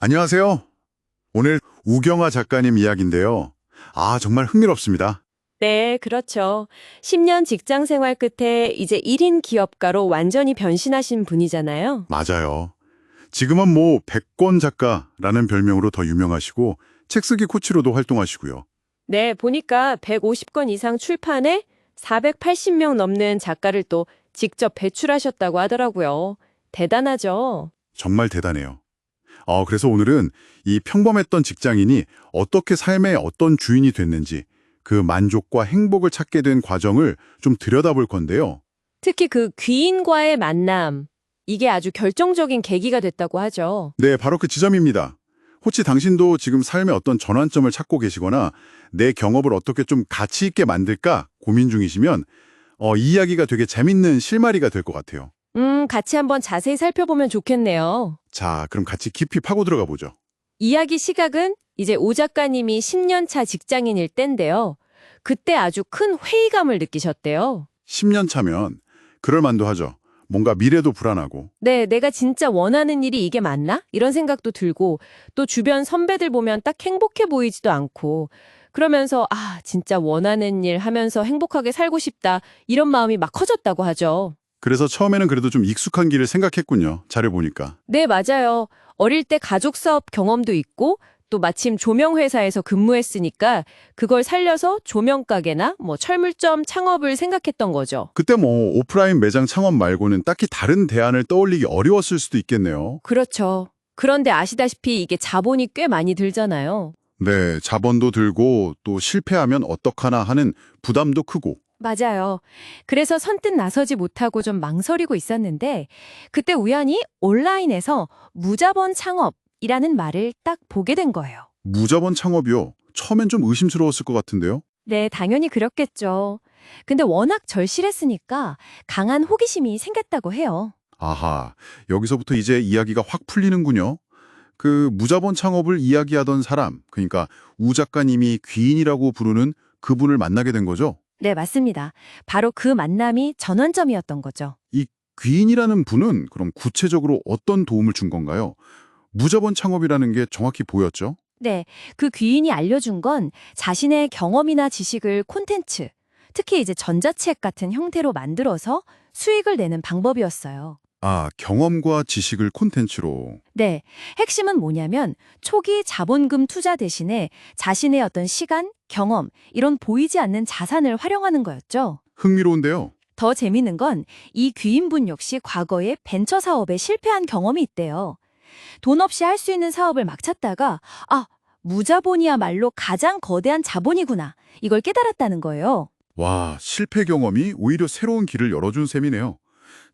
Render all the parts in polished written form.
안녕하세요. 오늘 우경아 작가님 이야기인데요. 정말 흥미롭습니다. 네, 그렇죠. 10년 직장 생활 끝에 이제 1인 기업가로 완전히 변신하신 분이잖아요. 맞아요. 지금은 뭐 백권 작가라는 별명으로 더 유명하시고 책 쓰기 코치로도 활동하시고요. 네, 보니까 150권 이상 출판해 480명 넘는 작가를 또 직접 배출하셨다고 하더라고요. 대단하죠? 정말 대단해요. 그래서 오늘은 이 평범했던 직장인이 어떻게 삶의 어떤 주인이 됐는지 그 만족과 행복을 찾게 된 과정을 좀 들여다볼 건데요. 특히 그 귀인과의 만남, 이게 아주 결정적인 계기가 됐다고 하죠. 네, 바로 그 지점입니다. 혹시 당신도 지금 삶의 어떤 전환점을 찾고 계시거나 내 경험을 어떻게 좀 가치 있게 만들까 고민 중이시면 이 이야기가 되게 재밌는 실마리가 될 것 같아요. 같이 한번 자세히 살펴보면 좋겠네요. 자, 그럼 같이 깊이 파고 들어가 보죠. 이야기 시각은 이제 오 작가님이 10년 차 직장인일 때인데요. 그때 아주 큰 회의감을 느끼셨대요. 10년 차면 그럴 만도 하죠. 뭔가 미래도 불안하고. 네, 내가 진짜 원하는 일이 이게 맞나? 이런 생각도 들고, 또 주변 선배들 보면 딱 행복해 보이지도 않고, 그러면서, 진짜 원하는 일 하면서 행복하게 살고 싶다. 이런 마음이 막 커졌다고 하죠. 그래서 처음에는 그래도 좀 익숙한 길을 생각했군요. 자료 보니까. 네, 맞아요. 어릴 때 가족 사업 경험도 있고, 또 마침 조명회사에서 근무했으니까 그걸 살려서 조명가게나 뭐 철물점 창업을 생각했던 거죠. 그때 뭐 오프라인 매장 창업 말고는 딱히 다른 대안을 떠올리기 어려웠을 수도 있겠네요. 그렇죠. 그런데 아시다시피 이게 자본이 꽤 많이 들잖아요. 네, 자본도 들고 또 실패하면 어떡하나 하는 부담도 크고. 맞아요. 그래서 선뜻 나서지 못하고 좀 망설이고 있었는데 그때 우연히 온라인에서 무자본 창업이라는 말을 딱 보게 된 거예요. 무자본 창업이요. 처음엔 좀 의심스러웠을 것 같은데요. 네, 당연히 그렇겠죠. 근데 워낙 절실했으니까 강한 호기심이 생겼다고 해요. 아하, 여기서부터 이제 이야기가 확 풀리는군요. 그 무자본 창업을 이야기하던 사람, 그러니까 우 작가님이 귀인이라고 부르는 그분을 만나게 된 거죠. 네, 맞습니다. 바로 그 만남이 전환점이었던 거죠. 이 귀인이라는 분은 그럼 구체적으로 어떤 도움을 준 건가요? 무자본 창업이라는 게 정확히 보였죠? 네, 그 귀인이 알려준 건 자신의 경험이나 지식을 콘텐츠, 특히 이제 전자책 같은 형태로 만들어서 수익을 내는 방법이었어요. 경험과 지식을 콘텐츠로. 네, 핵심은 뭐냐면 초기 자본금 투자 대신에 자신의 어떤 시간, 경험, 이런 보이지 않는 자산을 활용하는 거였죠. 흥미로운데요. 더 재미있는 건 이 귀인분 역시 과거에 벤처 사업에 실패한 경험이 있대요. 돈 없이 할 수 있는 사업을 막 찾다가 무자본이야말로 가장 거대한 자본이구나. 이걸 깨달았다는 거예요. 와, 실패 경험이 오히려 새로운 길을 열어준 셈이네요.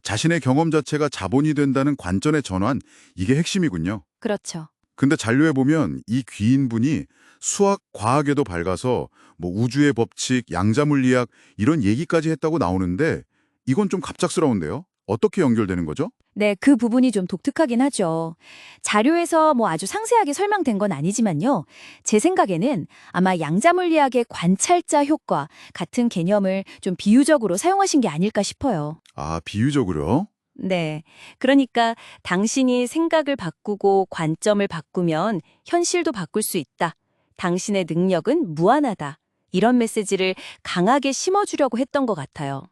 자신의 경험 자체가 자본이 된다는 관점의 전환, 이게 핵심이군요. 그렇죠. 근데 잔료에 보면 이 귀인분이 수학, 과학에도 밝아서 뭐 우주의 법칙, 양자물리학 이런 얘기까지 했다고 나오는데 이건 좀 갑작스러운데요? 어떻게 연결되는 거죠? 네, 그 부분이 좀 독특하긴 하죠. 자료에서 뭐 아주 상세하게 설명된 건 아니지만요. 제 생각에는 아마 양자물리학의 관찰자 효과 같은 개념을 좀 비유적으로 사용하신 게 아닐까 싶어요. 비유적으로요? 네. 그러니까 당신이 생각을 바꾸고 관점을 바꾸면 현실도 바꿀 수 있다. 당신의 능력은 무한하다. 이런 메시지를 강하게 심어주려고 했던 것 같아요.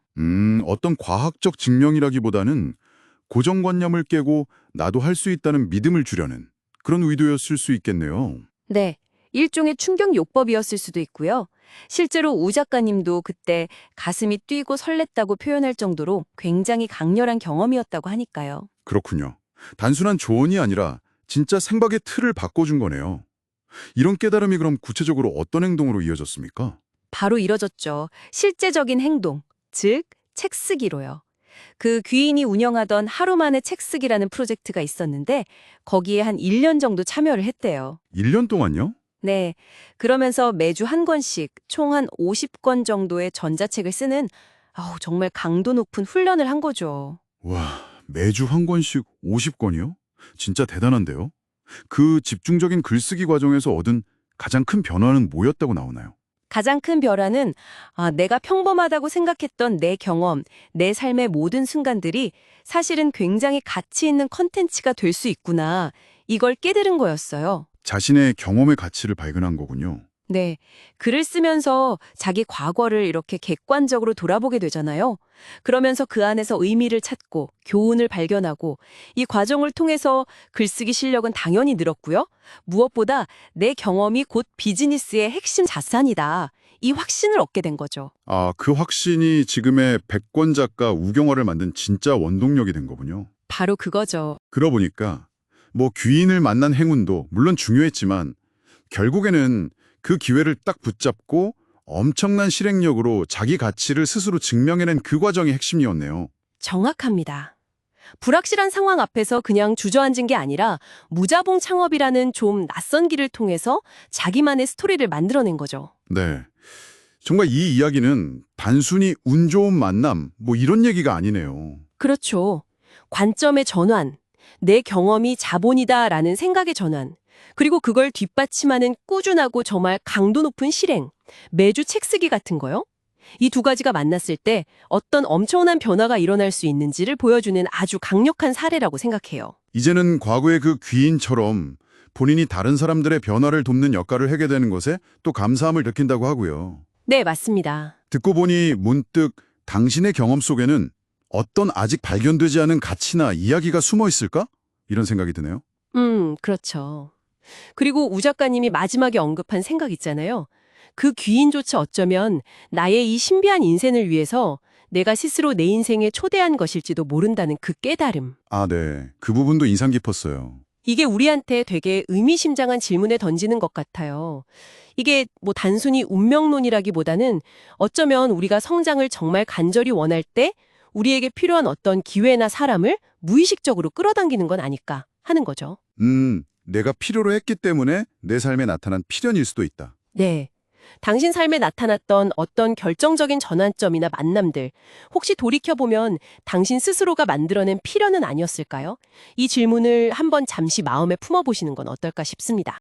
어떤 과학적 증명이라기보다는 고정관념을 깨고 나도 할 수 있다는 믿음을 주려는 그런 의도였을 수 있겠네요. 네. 일종의 충격 요법이었을 수도 있고요. 실제로 우 작가님도 그때 가슴이 뛰고 설렜다고 표현할 정도로 굉장히 강렬한 경험이었다고 하니까요. 그렇군요. 단순한 조언이 아니라 진짜 생각의 틀을 바꿔준 거네요. 이런 깨달음이 그럼 구체적으로 어떤 행동으로 이어졌습니까? 바로 이뤄졌죠. 실제적인 행동, 즉 책 쓰기로요. 그 귀인이 운영하던 하루 만에 책 쓰기라는 프로젝트가 있었는데 거기에 한 1년 정도 참여를 했대요. 1년 동안요? 네. 그러면서 매주 한 권씩 총 한 50권 정도의 전자책을 쓰는 정말 강도 높은 훈련을 한 거죠. 와, 매주 한 권씩 50권이요? 진짜 대단한데요? 그 집중적인 글쓰기 과정에서 얻은 가장 큰 변화는 뭐였다고 나오나요? 가장 큰 변화는 내가 평범하다고 생각했던 내 경험, 내 삶의 모든 순간들이 사실은 굉장히 가치 있는 컨텐츠가 될 수 있구나. 이걸 깨달은 거였어요. 자신의 경험의 가치를 발견한 거군요. 네. 글을 쓰면서 자기 과거를 이렇게 객관적으로 돌아보게 되잖아요. 그러면서 그 안에서 의미를 찾고 교훈을 발견하고 이 과정을 통해서 글쓰기 실력은 당연히 늘었고요. 무엇보다 내 경험이 곧 비즈니스의 핵심 자산이다. 이 확신을 얻게 된 거죠. 아, 그 확신이 지금의 백권 작가 우경화를 만든 진짜 원동력이 된 거군요. 바로 그거죠. 그러고 보니까 뭐 귀인을 만난 행운도 물론 중요했지만 결국에는 그 기회를 딱 붙잡고 엄청난 실행력으로 자기 가치를 스스로 증명해낸 그 과정이 핵심이었네요. 정확합니다. 불확실한 상황 앞에서 그냥 주저앉은 게 아니라 무자본 창업이라는 좀 낯선 길을 통해서 자기만의 스토리를 만들어낸 거죠. 네. 정말 이 이야기는 단순히 운 좋은 만남 뭐 이런 얘기가 아니네요. 그렇죠. 관점의 전환, 내 경험이 자본이다라는 생각의 전환, 그리고 그걸 뒷받침하는 꾸준하고 정말 강도 높은 실행, 매주 책 쓰기 같은 거요. 이 두 가지가 만났을 때 어떤 엄청난 변화가 일어날 수 있는지를 보여주는 아주 강력한 사례라고 생각해요. 이제는 과거의 그 귀인처럼 본인이 다른 사람들의 변화를 돕는 역할을 하게 되는 것에 또 감사함을 느낀다고 하고요. 네, 맞습니다. 듣고 보니 문득 당신의 경험 속에는 어떤 아직 발견되지 않은 가치나 이야기가 숨어 있을까? 이런 생각이 드네요. 그렇죠. 그리고 우 작가님이 마지막에 언급한 생각 있잖아요. 그 귀인조차 어쩌면 나의 이 신비한 인생을 위해서 내가 스스로 내 인생에 초대한 것일지도 모른다는 그 깨달음. 아, 네. 그 부분도 인상 깊었어요. 이게 우리한테 되게 의미심장한 질문에 던지는 것 같아요. 이게 뭐 단순히 운명론이라기보다는 어쩌면 우리가 성장을 정말 간절히 원할 때 우리에게 필요한 어떤 기회나 사람을 무의식적으로 끌어당기는 건 아닐까 하는 거죠. 내가 필요로 했기 때문에 내 삶에 나타난 필연일 수도 있다. 네. 당신 삶에 나타났던 어떤 결정적인 전환점이나 만남들, 혹시 돌이켜보면 당신 스스로가 만들어낸 필연은 아니었을까요? 이 질문을 한번 잠시 마음에 품어보시는 건 어떨까 싶습니다.